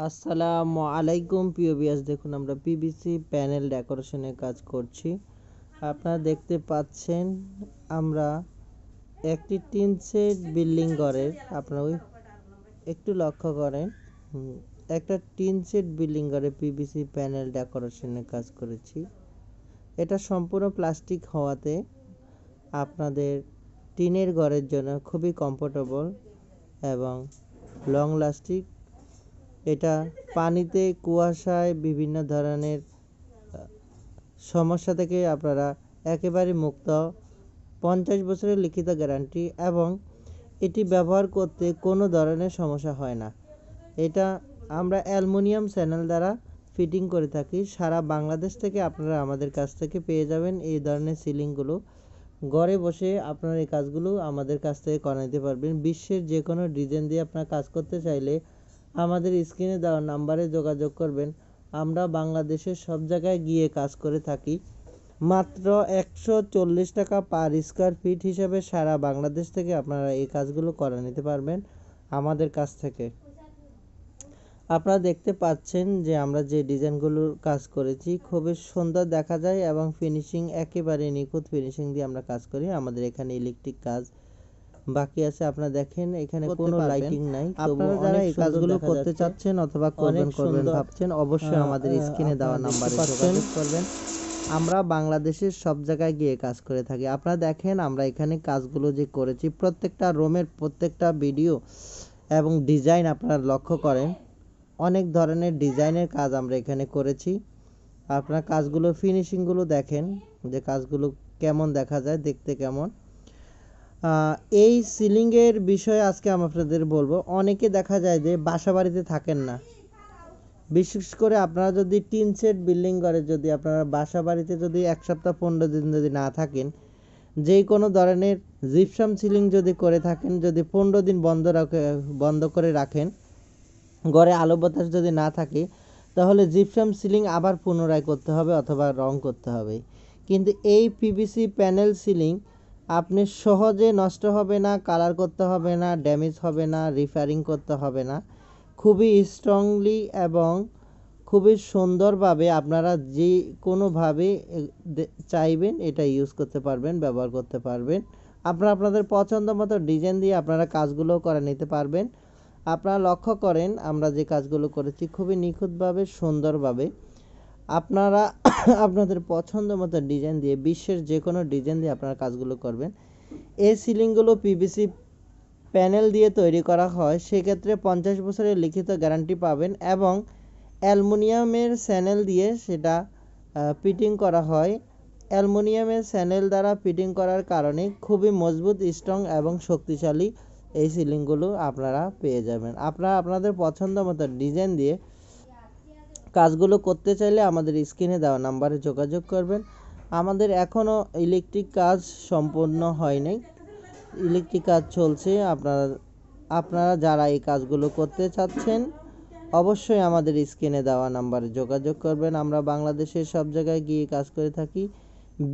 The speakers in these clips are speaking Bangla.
আসসালামু আলাইকুম প্রিয় ভিউয়ার্স, দেখুন আমরা পিভিসি প্যানেল ডেকোরেশনের কাজ করছি। আপনারা দেখতে পাচ্ছেন আমরা একটি টিন শেড বিল্ডিং ঘরের, আপনারা একটু লক্ষ্য করেন, একটা টিন শেড বিল্ডিং ঘরে পিভিসি প্যানেল ডেকোরেশনের কাজ করেছি। এটা সম্পূর্ণ প্লাস্টিক হওয়াতে আপনাদের টিনের ঘরের জন্য খুবই কমফোর্টেবল এবং লং লাস্টিং। এটা পানিতে, কুয়াশায়, বিভিন্ন ধরনের সমস্যা থেকে আপনারা একেবারে মুক্ত। 50 বছরের লিখিত গ্যারান্টি এবং এটি ব্যবহার করতে কোনো ধরনের সমস্যা হয় না। এটা আমরা অ্যালুমিনিয়াম চ্যানেল দ্বারা ফিটিং করে থাকি। সারা বাংলাদেশ থেকে আপনারা আমাদের কাছ থেকে পেয়ে যাবেন এই ধরনের সিলিংগুলো। ঘরে বসে আপনারা এই কাজগুলো আমাদের কাছ থেকে করে নিতে পারবেন। বিশ্বের যে কোনো ডিজাইন দিয়ে আপনারা কাজ করতে চাইলে আমাদের স্ক্রিনে দেওয়া নাম্বারে যোগাযোগ করবেন। আমরা বাংলাদেশের সব জায়গায় গিয়ে কাজ করে থাকি। মাত্র 140 টাকা পার স্কোয়ার ফিট হিসাবে সারা বাংলাদেশ থেকে আপনারা এই কাজগুলো করে নিতে পারবেন আমাদের কাছ থেকে। আপনারা দেখতে পাচ্ছেন যে আমরা যে ডিজাইনগুলোর কাজ করেছি খুবই সুন্দর দেখা যায় এবং ফিনিশিং একেবারে নিখুঁত ফিনিশিং দিয়ে আমরা কাজ করি। আমাদের এখানে ইলেকট্রিক কাজ বাকি আছে। আপনারা দেখেন এখানে কোনো লাইটিং নাই। আপনারা যারা এই কাজগুলো করতে চাচ্ছেন অথবা করবেন ভাবছেন, অবশ্যই আমাদের স্ক্রিনে দেওয়া নাম্বারে যোগাযোগ করবেন। আমরা বাংলাদেশের সব জায়গায় গিয়ে কাজ করে থাকি। আপনারা দেখেন আমরা এখানে কাজগুলো যে করেছি, প্রত্যেকটা রুমের প্রত্যেকটা ভিডিও এবং ডিজাইন আপনারা লক্ষ্য করেন, অনেক ধরনের ডিজাইনের কাজ আমরা এখানে করেছি। আপনারা কাজগুলো ফিনিশিংগুলো দেখেন যে কাজগুলো কেমন দেখা যায়, দেখতে কেমন। এই সিলিংয়ের বিষয়ে আজকে আমি আপনাদের বলবো। অনেকে দেখা যায় যে বাসা বাড়িতে থাকেন না, বিশেষ করে আপনারা যদি টিন শেড বিল্ডিং করে, যদি আপনারা বাসা বাড়িতে যদি 1 সপ্তাহ 15 দিন যদি না থাকেন, যে কোনো ধরনের জিপসাম সিলিং যদি করে থাকেন, যদি 15 দিন বন্ধ করে রাখেন, ঘরে আলো বাতাস যদি না থাকে, তাহলে জিপসাম সিলিং আবার পুনরায় করতে হবে অথবা রং করতে হবে। কিন্তু এই পিভিসি প্যানেল সিলিং আপনি সহজে নষ্ট হবে না, কালার করতে হবে না, ড্যামেজ হবে না, রিপেয়ারিং করতে হবে না। খুবই স্ট্রংলি এবং খুবই সুন্দরভাবে আপনারা যে কোনোভাবে চাইবেন এটা ইউজ করতে পারবেন, ব্যবহার করতে পারবেন। আপনারা আপনাদের পছন্দ মতো ডিজাইন দিয়ে আপনারা কাজগুলো করে নিতে পারবেন। আপনারা লক্ষ্য করেন আমরা যে কাজগুলো করেছি খুবই নিখুঁতভাবে, সুন্দরভাবে আপনারা আপনাদের পছন্দ মতো ডিজাইন দিয়ে, বিশ্বের যে কোনো ডিজাইন দিয়ে আপনারা কাজগুলো করবেন। এই সিলিংগুলো পিভিসি প্যানেল দিয়ে তৈরি করা হয়, সেক্ষেত্রে 50 বছরের লিখিত গ্যারান্টি পাবেন এবং অ্যালুমিনিয়ামের চ্যানেল দিয়ে সেটা ফিটিং করা হয়। অ্যালুমিনিয়ামের চ্যানেল দ্বারা ফিটিং করার কারণে খুবই মজবুত, স্ট্রং এবং শক্তিশালী এই সিলিংগুলো আপনারা পেয়ে যাবেন। আপনারা আপনাদের পছন্দ মতো ডিজাইন দিয়ে কাজগুলো করতে চাইলে আমাদের স্ক্রিনে দেওয়া নাম্বারে যোগাযোগ করবেন। আমাদের এখনও ইলেকট্রিক কাজ সম্পূর্ণ হয়নি, ইলেকট্রিক কাজ চলছে। আপনারা যারা এই কাজগুলো করতে চাচ্ছেন অবশ্যই আমাদের স্ক্রিনে দেওয়া নাম্বারে যোগাযোগ করবেন। আমরা বাংলাদেশের সব জায়গায় গিয়ে কাজ করে থাকি।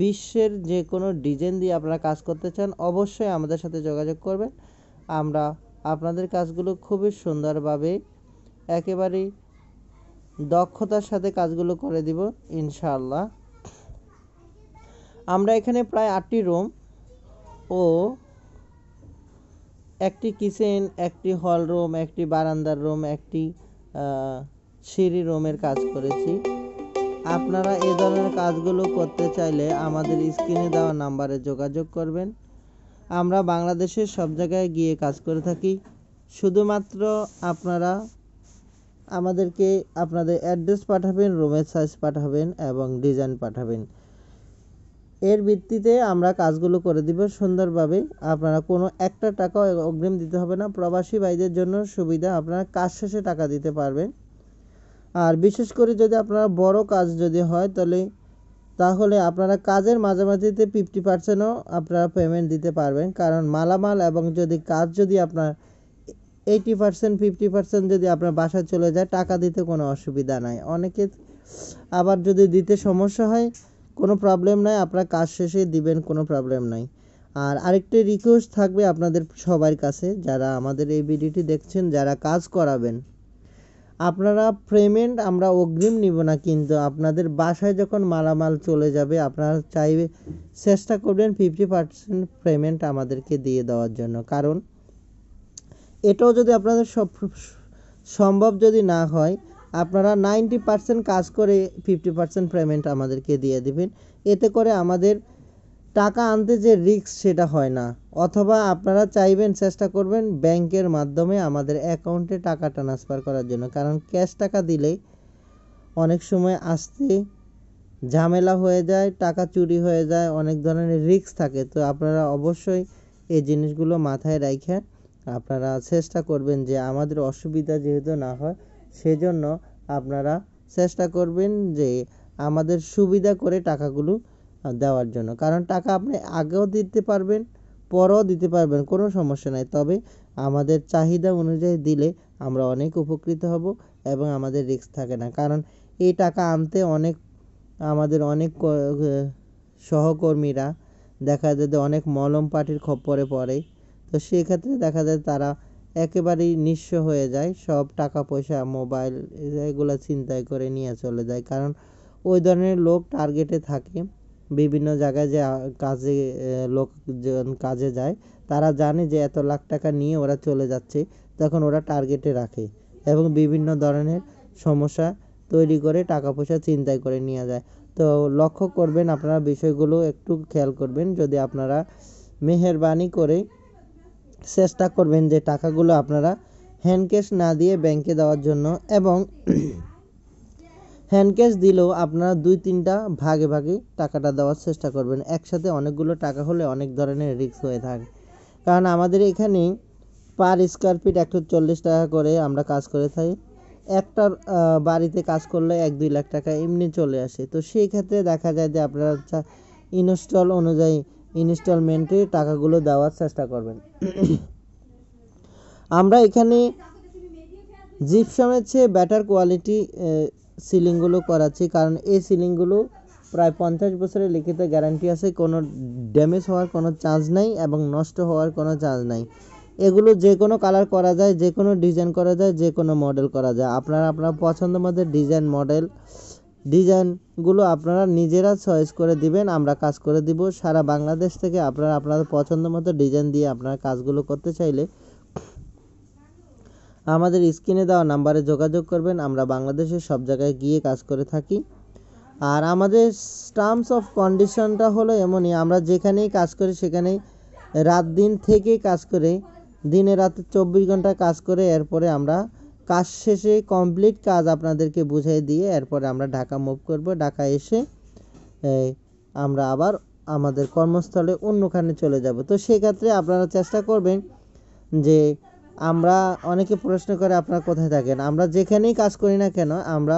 বিশ্বের যে কোনো ডিজাইন দিয়ে আপনারা কাজ করতে চান অবশ্যই আমাদের সাথে যোগাযোগ করবেন। আমরা আপনাদের কাজগুলো খুবই সুন্দরভাবে একেবারে দক্ষতার সাথে কাজগুলো করে দিব ইনশাআল্লাহ। আমরা এখানে প্রায় 8টি রুম ও একটি কিচেন, একটি হল রুম, একটি বারান্দার রুম, একটি সিঁড়ি রুমের কাজ করেছি। আপনারা এই ধরনের কাজগুলো করতে চাইলে আমাদের স্ক্রিনে দেওয়া নাম্বারে যোগাযোগ করবেন। আমরা বাংলাদেশের সব জায়গায় গিয়ে কাজ করে থাকি। শুধুমাত্র আপনারা আমাদেরকে আপনাদের অ্যাড্রেস পাঠাবেন, রুমের সাইজ পাঠাবেন এবং ডিজাইন পাঠাবেন। এর ভিত্তিতে আমরা কাজগুলো করে দিব সুন্দরভাবে। আপনারা কোনো একটা টাকাও অগ্রিম দিতে হবে না। প্রবাসী ভাইদের জন্য সুবিধা, আপনারা কাজ শেষে টাকা দিতে পারবেন। আর বিশেষ করে যদি আপনারা বড় কাজ যদি হয় তাহলে আপনারা কাজের মাঝামাঝিতে 50%ও আপনারা পেমেন্ট দিতে পারবেন। কারণ মালামাল এবং যদি কাজ যদি আপনার 80% 50% যদি আপনার বাসায় চলে যায়, টাকা দিতে কোনো অসুবিধা নাই। অনেকে আবার যদি দিতে সমস্যা হয়, কোনো প্রবলেম নাই, আপনারা কাজ শেষে দিবেন, কোনো প্রবলেম নাই। আর আরেকটি রিকোয়েস্ট থাকবে আপনাদের সবার কাছে, যারা আমাদের এই ভিডিওটি দেখছেন, যারা কাজ করাবেন, আপনারা পেমেন্ট আমরা অগ্রিম নিব না, কিন্তু আপনাদের বাসায় যখন মালামাল চলে যাবে আপনারা চাইবে চেষ্টা করবেন 50% পেমেন্ট আমাদেরকে দিয়ে দেওয়ার জন্য। কারণ এটাও যদি আপনাদের সম্ভব যদি না হয়, আপনারা 90% কাজ করে 50% পেমেন্ট আমাদেরকে দিয়ে দিবেন। এতে করে আমাদের টাকা আনতে যে রিস্ক সেটা হয় না। অথবা আপনারা চাইবেন চেষ্টা করবেন ব্যাংকের মাধ্যমে আমাদের অ্যাকাউন্টে টাকা ট্রান্সফার করার জন্য। কারণ ক্যাশ টাকা দিলে অনেক সময় আসতে ঝামেলা হয়ে যায়, টাকা চুরি হয়ে যায়, অনেক ধরনের রিস্ক থাকে। তো আপনারা অবশ্যই এই জিনিসগুলো মাথায় রাখে আপনারা চেষ্টা করবেন যে আমাদের অসুবিধা যেহেতু না হয়, সেজন্য আপনারা চেষ্টা করবেন যে আমাদের সুবিধা করে টাকাগুলো দেওয়ার জন্য। কারণ টাকা আপনি আগেও দিতে পারবেন, পরেও দিতে পারবেন, কোনো সমস্যা নাই। তবে আমাদের চাহিদা অনুযায়ী দিলে আমরা অনেক উপকৃত হব এবং আমাদের রিস্ক থাকে না। কারণ এই টাকা আনতে আমাদের অনেক সহকর্মীরা দেখা যায় যে অনেক মলম পাটির খপ্পরে পড়ে। তো সেক্ষেত্রে দেখা যায় তারা একেবারেই নিঃস্ব হয়ে যায়, সব টাকা পয়সা মোবাইল এগুলো ছিনতাই করে নিয়ে চলে যায়। কারণ ওই ধরনের লোক টার্গেটে থাকে। বিভিন্ন জায়গায় যে লোকজন কাজে যায় তারা জানে যে এত লাখ টাকা নিয়ে ওরা চলে যাচ্ছে, তখন ওরা টার্গেটে রাখে এবং বিভিন্ন ধরনের সমস্যা তৈরি করে টাকা পয়সা ছিনতাই করে নিয়ে যায়। তো লক্ষ্য করবেন, আপনারা বিষয়গুলো একটু খেয়াল করবেন। যদি আপনারা মেহেরবানি করে চেষ্টা করবেন যে টাকাগুলো আপনারা হ্যান্ড ক্যাশ না দিয়ে ব্যাংকে দেওয়ার জন্য, এবং হ্যান্ড ক্যাশ দিলেও আপনারা 2-3টা ভাগে ভাগে টাকাটা দেওয়ার চেষ্টা করবেন। একসাথে অনেকগুলো টাকা হলে অনেক ধরনের রিস্ক হয়ে থাকে। কারণ আমাদের এখানে পার স্কোয়ার ফিট 140 টাকা করে আমরা কাজ করে থাকি। একটা বাড়িতে কাজ করলে 1-2 লাখ টাকা এমনি চলে আসে। তো সেই ক্ষেত্রে দেখা যায় যে আপনারা ইনস্টল অনুযায়ী ইনস্টলমেন্টে টাকাগুলো দেওয়ার চেষ্টা করবেন। আমরা এখানে জিপসামের চেয়ে বেটার কোয়ালিটি সিলিংগুলো করাচ্ছি। কারণ এই সিলিংগুলো প্রায় 50 বছরের লিখিত গ্যারান্টি আছে, কোনো ড্যামেজ হওয়ার কোনো চান্স নাই এবং নষ্ট হওয়ার কোনো চান্স নাই। এগুলো যে কোনো কালার করা যায়, যে কোনো ডিজাইন করা যায়, যে কোনো মডেল করা যায়। আপনারা আপনার পছন্দ মতো ডিজাইনগুলো আপনারা নিজেরা চয়েস করে দিবেন, আমরা কাজ করে দিব। সারা বাংলাদেশ থেকে আপনারা আপনাদের পছন্দ মতো ডিজাইন দিয়ে আপনারা কাজগুলো করতে চাইলে আমাদের স্ক্রিনে দেওয়া নাম্বারে যোগাযোগ করবেন। আমরা বাংলাদেশের সব জায়গায় গিয়ে কাজ করে থাকি। আর আমাদের টার্মস অফ কন্ডিশনটা হলো এমনই, আমরা যেখানেই কাজ করি সেখানেই রাত দিন থেকে কাজ করে, দিনে রাতে 24 ঘন্টা কাজ করে এরপরে আমরা কাজ শেষে কমপ্লিট কাজ আপনাদেরকে বুঝিয়ে দিয়ে এরপরে আমরা ঢাকা মুভ করব। ঢাকা এসে আমরা আবার আমাদের কর্মস্থলে অন্যখানে চলে যাব। তো সেক্ষেত্রে আপনারা চেষ্টা করবেন যে, আমরা অনেকে প্রশ্ন করে আপনারা কোথায় থাকেন, আমরা যেখানেই কাজ করি না কেন আমরা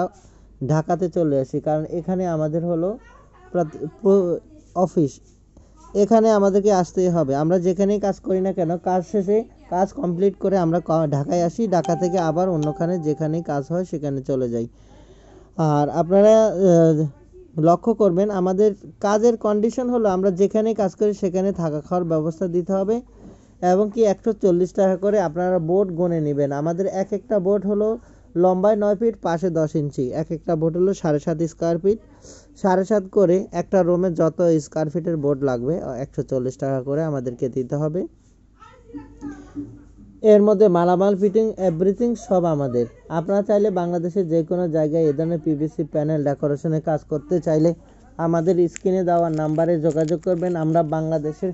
ঢাকাতে চলে আসি। কারণ এখানে আমাদের হলো অফিস, এখানে আমাদেরকে আসতেই হবে। আমরা যেখানেই কাজ করি না কেন কাজ শেষে কাজ কমপ্লিট করে আমরা ঢাকায় আসি, ঢাকা থেকে আবার অন্যখানে যেখানেই কাজ হয় সেখানে চলে যাই। আর আপনারা লক্ষ্য করবেন আমাদের কাজের কন্ডিশন হলো আমরা যেখানেই কাজ করি সেখানে থাকা খাওয়ার ব্যবস্থা দিতে হবে এবং কি 140 টাকা করে আপনারা বোর্ড গুনে নেবেন। আমাদের এক একটা বোর্ড হলো লম্বায় 9 ফিট, পাশে 10 ইঞ্চি। এক একটা বোর্ড হলো 7.5 স্কোয়ার ফিট। 7.5 করে একটা রুমে যত স্কোয়ার ফিটের বোর্ড লাগবে 140 টাকা করে আমাদেরকে দিতে হবে। এর মধ্যে মালামাল ফিটিং এভরিথিং সব আমাদের। আপনারা চাইলে বাংলাদেশের যে কোনো জায়গায় এ ধরনের পিভিসি প্যানেল ডেকোরেশনের কাজ করতে চাইলে আমাদের স্ক্রিনে দেওয়া নাম্বারে যোগাযোগ করবেন। আমরা বাংলাদেশের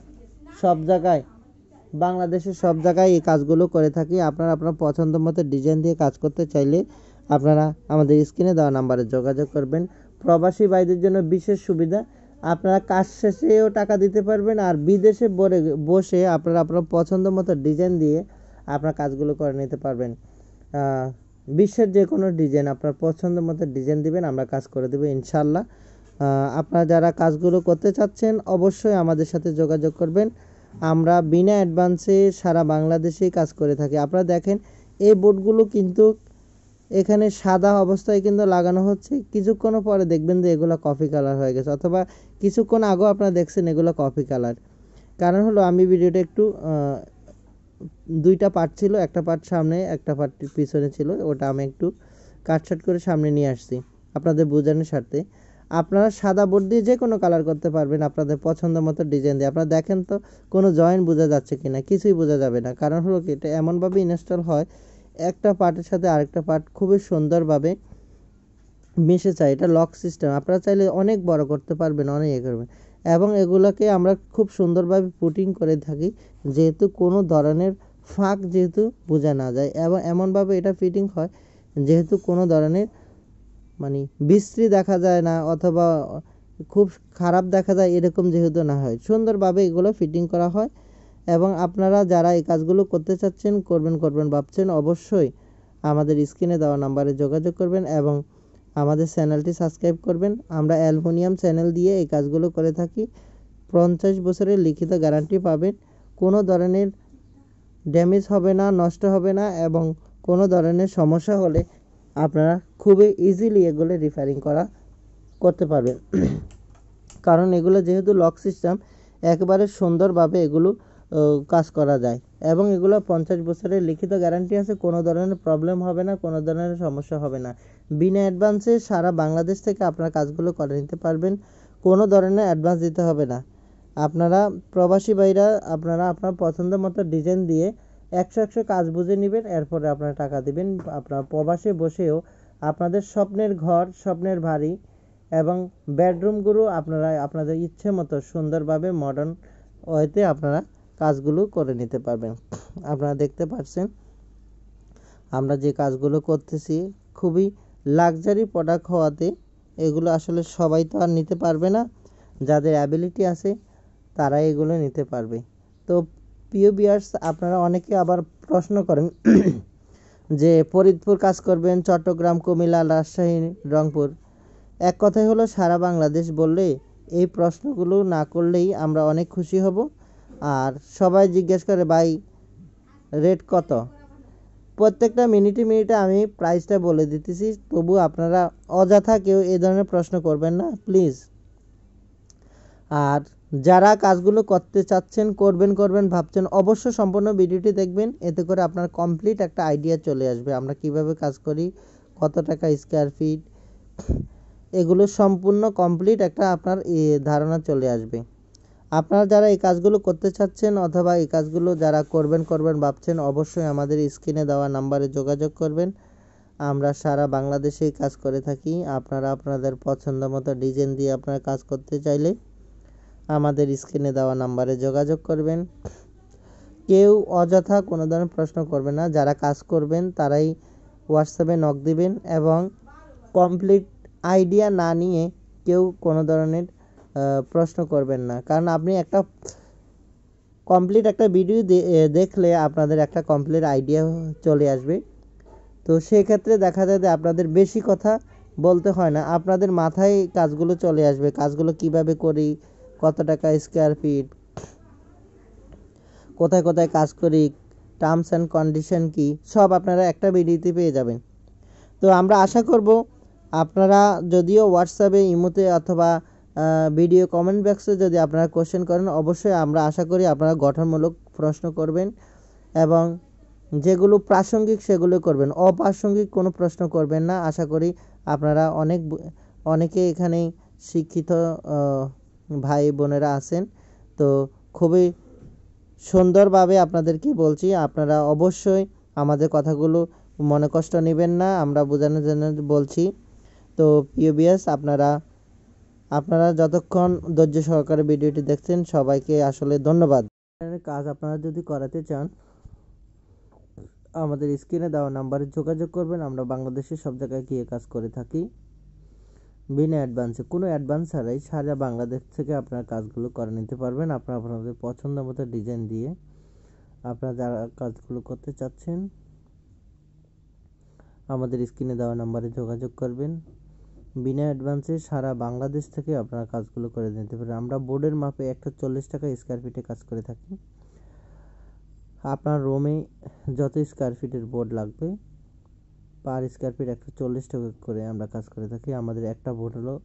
সব জায়গায় এই কাজগুলো করে থাকি। আপনারা আপনার পছন্দ মতো ডিজাইন দিয়ে কাজ করতে চাইলে আপনারা আমাদের স্ক্রিনে দেওয়া নাম্বারে যোগাযোগ করবেন। প্রবাসী ভাইদের জন্য বিশেষ সুবিধা, আপনারা কাজ শেষেও টাকা দিতে পারবেন আর বিদেশে বসে আপনারা আপনার পছন্দ মতো ডিজাইন দিয়ে আপনার কাজগুলো করে নিতে পারবেন। বিশ্বের যে কোনো ডিজাইন আপনার পছন্দ মতো ডিজাইন দিবেন, আমরা কাজ করে দেবো ইনশাল্লাহ। আপনারা যারা কাজগুলো করতে চাচ্ছেন অবশ্যই আমাদের সাথে যোগাযোগ করবেন। আমরা বিনা অ্যাডভান্সে সারা বাংলাদেশেই কাজ করে থাকি। আপনারা দেখেন এই বোর্ডগুলো কিন্তু এখানে সাদা অবস্থায় কিন্তু লাগানো হচ্ছে, কিছুক্ষণ পরে দেখবেন যে এগুলো কফি কালার হয়ে গেছে, অথবা কিছুক্ষণ আগেও আপনারা দেখছেন এগুলো কফি কালার। কারণ হলো আমি ভিডিওটা একটু 2টা পার্ট ছিল, একটা পার্ট সামনে একটা পার্ট পিছনে ছিল, ওটা আমি একটু কাটছাট করে সামনে নিয়ে আসছি আপনাদের বোঝানোর স্বার্থে। আপনারা সাদা বোর্ড দিয়ে যে কোনো কালার করতে পারবেন আপনাদের পছন্দ মতো ডিজাইন দিয়ে। আপনারা দেখেন তো কোনো জয়েন্ট বোঝা যাচ্ছে কিনা, কিছুই বোঝা যাবে না। কারণ হলো কি, এটা এমনভাবে ইনস্টল হয় একটা পার্টের সাথে আরেকটা পার্ট খুবই সুন্দরভাবে মিশে যায়। এটা লক সিস্টেম, আপনারা চাইলে অনেক বড় করতে পারবেন, অনেক ইয়ে করবেন। এবং এগুলোকে আমরা খুব সুন্দরভাবে পুটিং করে থাকি, যেহেতু কোনো ধরনের ফাঁক যেহেতু বোঝা না যায়, এবং এমনভাবে এটা ফিটিং হয় যেহেতু কোনো ধরনের মানে বিশ্রী দেখা যায় না অথবা খুব খারাপ দেখা যায় এরকম যেহেতু না হয়, সুন্দরভাবে এগুলো ফিটিং করা হয়। এবং আপনারা যারা এই কাজগুলো করতে চাচ্ছেন, করবেন ভাবছেন, অবশ্যই আমাদের স্ক্রিনে দেওয়া নাম্বারে যোগাযোগ করবেন এবং আমাদের চ্যানেলটি সাবস্ক্রাইব করবেন। আমরা অ্যালুমিনিয়াম চ্যানেল দিয়ে এই কাজগুলো করে থাকি। 50 বছরের লিখিত গ্যারান্টি পাবেন। কোনো ধরনের ড্যামেজ হবে না, নষ্ট হবে না, এবং কোনো ধরনের সমস্যা হলে আপনারা খুবই ইজিলি এগুলো রিপেয়ারিং করতে পারবেন। কারণ এগুলো যেহেতু লক সিস্টেম, একবারে সুন্দরভাবে এগুলো কাজ করা যায়। এবং এগুলো 50 বছরের লিখিত গ্যারান্টি আছে, কোনো ধরনের প্রবলেম হবে না, কোনো ধরনের সমস্যা হবে না। বিনা অ্যাডভান্সে সারা বাংলাদেশ থেকে আপনার কাজগুলো করে নিতে পারবেন, কোনো ধরনের অ্যাডভান্স দিতে হবে না। আপনারা প্রবাসী ভাইরা আপনারা আপনার পছন্দ মতো ডিজাইন দিয়ে 100 কাজ বুঝে নেবেন, এরপরে আপনারা টাকা দিবেন। আপনার প্রবাসে বসেও আপনাদের স্বপ্নের ঘর, স্বপ্নের বাড়ি এবং বেডরুমগুলো আপনারা আপনাদের ইচ্ছে মতো সুন্দরভাবে মডার্ন ওয়েতে আপনারা কাজগুলো করে নিতে পারবেন। আপনারা দেখতে পাচ্ছেন আমরা যে কাজগুলো করতেছি খুবই লাক্সারি প্রোডাক্ট হওয়াতে এগুলো আসলে সবাই তো আর নিতে পারবে না, যাদের অ্যাবিলিটি আছে তারা এগুলো নিতে পারবে। তো প্রিয় ভিউয়ার্স, আপনারা অনেকে আবার প্রশ্ন করেন যে ফরিদপুর কাজ করবেন, চট্টগ্রাম, কুমিল্লা, রাজশাহী, রংপুর। এক কথাই হলো সারা বাংলাদেশ বললে এই প্রশ্নগুলো না করলেই আমরা অনেক খুশি হব। আর সবাই জিজ্ঞেস করে ভাই রেট কত, প্রত্যেকটা মিনিটে আমি প্রাইসটা বলে দিতেছি, তবু আপনারা অযথা কেউ এই ধরনের প্রশ্ন করবেন না প্লিজ। আর যারা কাজগুলো করতে চাচ্ছেন, করবেন ভাবছেন, অবশ্যই সম্পূর্ণ ভিডিওটি দেখবেন, এতে করে আপনার কমপ্লিট একটা আইডিয়া চলে আসবে আমরা কিভাবে কাজ করি, কত টাকা স্কোয়ার ফিট, এগুলো সম্পূর্ণ কমপ্লিট একটা আপনার ধারণা চলে আসবে। আপনারা যারা এই কাজগুলো করতে চাচ্ছেন অথবা এই কাজগুলো যারা করবেন ভাবছেন, অবশ্যই আমাদের স্ক্রিনে দেওয়া নাম্বারে যোগাযোগ করবেন। আমরা সারা বাংলাদেশেই কাজ করে থাকি। আপনারা আপনাদের পছন্দ মতো ডিজাইন দিয়ে আপনারা কাজ করতে চাইলে আমাদের স্ক্রিনে দেওয়া নাম্বারে যোগাযোগ করবেন। কেউ অযথা কোনো ধরনের প্রশ্ন করবে না, যারা কাজ করবেন তারাই হোয়াটসঅ্যাপে নক দিবেন এবং কমপ্লিট আইডিয়া না নিয়ে কেউ কোনো ধরনের প্রশ্ন করবেন না। কারণ আপনি একটা কমপ্লিট একটা ভিডিও দেখলে আপনাদের একটা কমপ্লিট আইডিয়া চলে আসবে। তো সেই ক্ষেত্রে দেখা যায় যে আপনাদের বেশি কথা বলতে হয় না, আপনাদের মাথায় কাজগুলো চলে আসবে, কাজগুলো কিভাবে করি, কত টাকা স্কোয়ার ফিট, কোথায় কোথায় কাজ করি, টার্মস অ্যান্ড কন্ডিশন কি, সব আপনারা একটা ভিডিওতে পেয়ে যাবেন। তো আমরা আশা করব আপনারা যদিও হোয়াটসঅ্যাপে, ইমোতে অথবা ভিডিও কমেন্ট বক্সে যদি আপনারা কোশ্চেন করেন, অবশ্যই আমরা আশা করি আপনারা গঠনমূলক প্রশ্ন করবেন এবং যেগুলো প্রাসঙ্গিক সেগুলো করবেন, অপ্রাসঙ্গিক কোনো প্রশ্ন করবেন না। আশা করি আপনারা অনেকে এখানে শিক্ষিত ভাই বোনেরা আছেন, তো খুবই সুন্দরভাবে আপনাদেরকে বলছি, আপনারা অবশ্যই আমাদের কথাগুলো মনে কষ্ট নেবেন না, আমরা বোঝানোর জন্য বলছি। তো পিওবিএস আপনারা যতক্ষণ ধৈর্য সহকারে ভিডিওটি দেখছেন সবাইকে আসলে ধন্যবাদ। কাজ আপনারা যদি করাতে চান আমাদের স্ক্রিনে দেওয়া নাম্বারে যোগাযোগ করবেন। আমরা বাংলাদেশের সব জায়গায় গিয়ে কাজ করে থাকি বিনা অ্যাডভান্সে, কোনো অ্যাডভান্স ছাড়াই সারা বাংলাদেশ থেকে আপনারা কাজগুলো করে নিতে পারবেন। আপনারা আপনাদের পছন্দ মতো ডিজাইন দিয়ে আপনারা যারা কাজগুলো করতে চাচ্ছেন আমাদের স্ক্রিনে দেওয়া নাম্বারে যোগাযোগ করবেন। বিনা অ্যাডভান্সে সারা বাংলাদেশ থেকে আপনারা কাজগুলো করে নিতে পারেন। আমরা বোর্ডের মাপে 140 টাকা স্কোয়ার ফিটে কাজ করে থাকি। আপনার রুমে যত স্কোয়ার ফিটের বোর্ড লাগবে পার স্কোয়ার ফিট 140 টাকা করে আমরা কাজ করে থাকি। আমাদের একটা বোর্ড হলো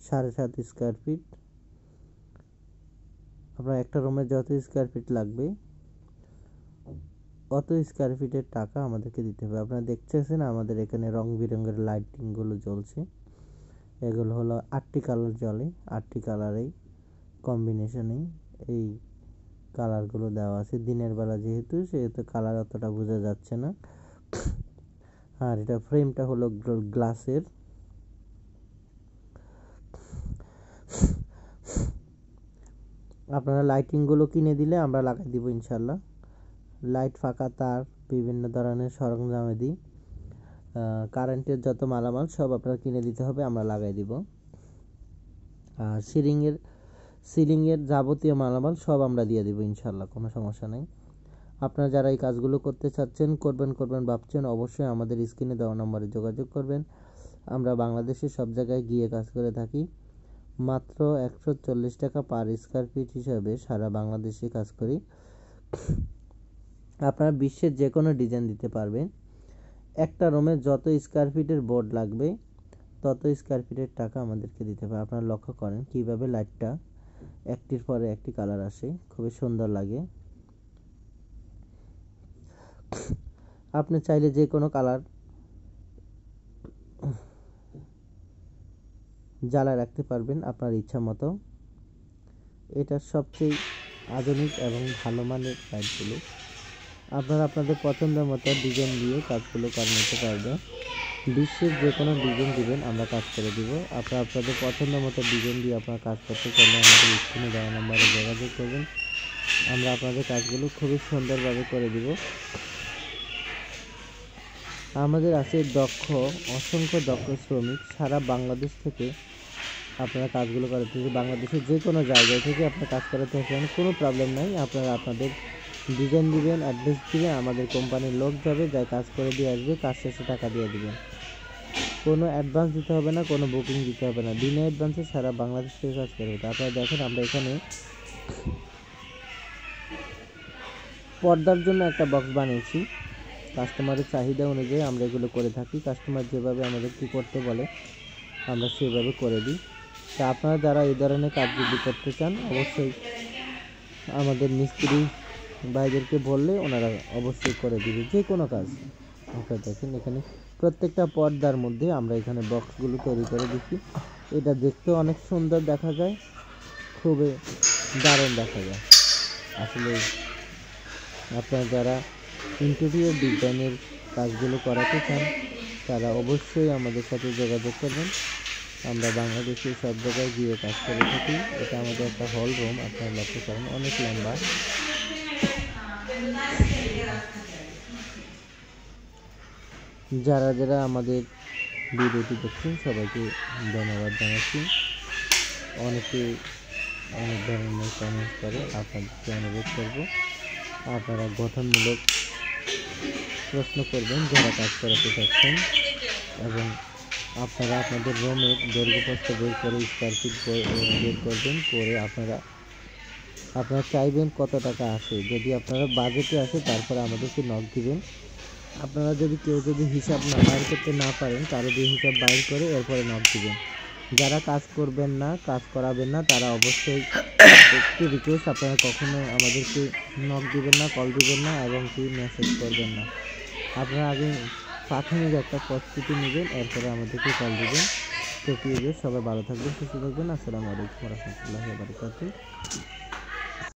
7.5 স্কোয়ার ফিট। আপনার একটা রুমে যত স্কোয়ার ফিট লাগবে অত স্কোয়ার ফিটের টাকা আমাদেরকে দিতে হবে। আপনারা দেখতেছেন আমাদের এখানে রং বেরঙের লাইটিংগুলো জ্বলছে, এগুলো হলো 8টি কালার জ্বলে, 8টি কালারেই কম্বিনেশনেই এই কালারগুলো দেওয়া আছে। দিনের বেলা সেহেতু কালার অতটা বোঝা যাচ্ছে না। আর এটা ফ্রেমটা হলো গ্লাসের। আপনারা লাইটিংগুলো কিনে দিলে আমরা লাগাই দিব ইনশাল্লাহ। লাইট, ফাঁকা তার, বিভিন্ন ধরনের সরঞ্জামাদি, কারেন্টের যত মালামাল সব আপনারা কিনে দিতে হবে, আমরা লাগাই দিব। আর সিলিংয়ের যাবতীয় মালামাল সব আমরা দিয়ে দিব ইনশাল্লাহ, কোনো সমস্যা নেই। আপনারা যারা এই কাজগুলো করতে চাচ্ছেন, করবেন ভাবছেন, অবশ্যই আমাদের স্ক্রিনে দেওয়া নম্বরে যোগাযোগ করবেন। আমরা বাংলাদেশের সব জায়গায় গিয়ে কাজ করে থাকি। মাত্র 140 টাকা পার স্কোয়ার ফিট হিসাবে সারা বাংলাদেশে কাজ করি। আপনারা বিশ্বের যে কোনো ডিজাইন দিতে পারবেন। একটা রুমে যত স্কোয়ার ফিটের বোর্ড লাগবে তত স্কোয়ার ফিটের টাকা আমাদেরকে দিতে হবে। আপনারা লক্ষ্য করেন কিভাবে লাইটটা একটির পরে একটি কালার আসে, খুবই সুন্দর লাগে। আপনি চাইলে যে কোনো কালার জ্বালায় রাখতে পারবেন আপনার ইচ্ছা মতো। এটা সবচেয়ে আধুনিক এবং ভালো মানের লাইটগুলো। আপনারা আপনাদের পছন্দের মতো ডিজাইন দিয়ে কাজগুলো করে নিতে পারবেন। বিশ্বের যে কোনো ডিজাইন দিবেন আমরা কাজ করে দিব। আপনারা আপনাদের পছন্দের মতো ডিজাইন দিয়ে আপনারা কাজ করতে চাইলে আমাদের স্ক্রিনে দেওয়া নম্বরে যোগাযোগ করবেন। আমরা আপনাদের কাজগুলো খুবই সুন্দরভাবে করে দিব। আমাদের আছে অসংখ্য দক্ষ শ্রমিক সারা বাংলাদেশ থেকে আপনারা কাজগুলো করাতে। বাংলাদেশের যে কোনো জায়গায় থেকে আপনারা কাজ করাতে আসবেন, কোনো প্রবলেম নাই। আপনারা আপনাদের ডিজাইন দিবেন, অ্যাড্রেস দিবেন, আমাদের কোম্পানির লোক যাবে, যাই কাজ করে দিয়ে আসবে, কাজ শেষে টাকা দিয়ে দিবেন। কোনো অ্যাডভান্স দিতে হবে না, কোনো বুকিং দিতে হবে না, বিনা অ্যাডভান্সে সারা বাংলাদেশ থেকে কাজ করে। আপনারা দেখেন আমরা এখানে পর্দার জন্য একটা বক্স বানিয়েছি। কাস্টমারের চাহিদা অনুযায়ী আমরা এগুলো করে থাকি। কাস্টমার যেভাবে আমাদের কী করতে বলে আমরা সেভাবে করে দিই। তা আপনারা যারা এই ধরনের কাজ যদি করতে চান অবশ্যই আমাদের মিস্ত্রি ভাইদেরকে বললে ওনারা অবশ্যই করে দিবে যে কোনো কাজ। আপনারা দেখেন এখানে প্রত্যেকটা পর্দার মধ্যে আমরা এখানে বক্সগুলো তৈরি করে দিচ্ছি। এটা দেখতে অনেক সুন্দর দেখা যায়, খুবই দারুণ দেখা যায়। আসলে আপনারা যারা ইন্টেরিয়র ডিজাইনের কাজগুলো করাতে চান তারা অবশ্যই আমাদের সাথে যোগাযোগ করবেন। আমরা বাংলাদেশের সব জায়গায় গিয়ে কাজ করে থাকি। এটা আমাদের একটা হল রুম, আপনারা লক্ষ্য করেন অনেক লম্বা। যারা আমাদের ভিডিওটি দেখছেন সবাইকে ধন্যবাদ জানাচ্ছি। অনেকে অনেক ধরনের কমেন্ট করে, আপনাদেরকে অনুরোধ করব আপনারা গঠনমূলক প্রশ্ন করবেন যারা কাজ করাতে চাচ্ছেন, এবং আপনারা আপনাদের রুমের দৈর্ঘ্য প্রস্থ বের করে স্কোয়ার ফিট বের করবেন, করে আপনারা চাইবেন কত টাকা আসে। যদি আপনারা বাজেটে আসে তারপরে আমাদেরকে নক দিবেন। আপনারা কেউ যদি হিসাব বাইর করতে না পারেন তারা দিয়ে হিসাব বাইর করে এরপরে নক দিবেন। যারা কাজ করবেন না, কাজ করাবেন না, তারা অবশ্যই একটু রিকোয়েস্ট, আপনারা কখনো আমাদেরকে নক দিবেন না, কল দিবেন না এবং কি মেসেজ করবেন না। আপনারা আগে প্রাথমিক একটা প্রস্তুতি নেবেন, এরপরে আমাদেরকে কল দিবেন। তো প্রিয় সবাই ভালো থাকবেন, সুস্থ থাকবেন। আসসালামু আলাইকুম ওয়া রাহমাতুল্লাহি ওয়া বারাকাতুহু।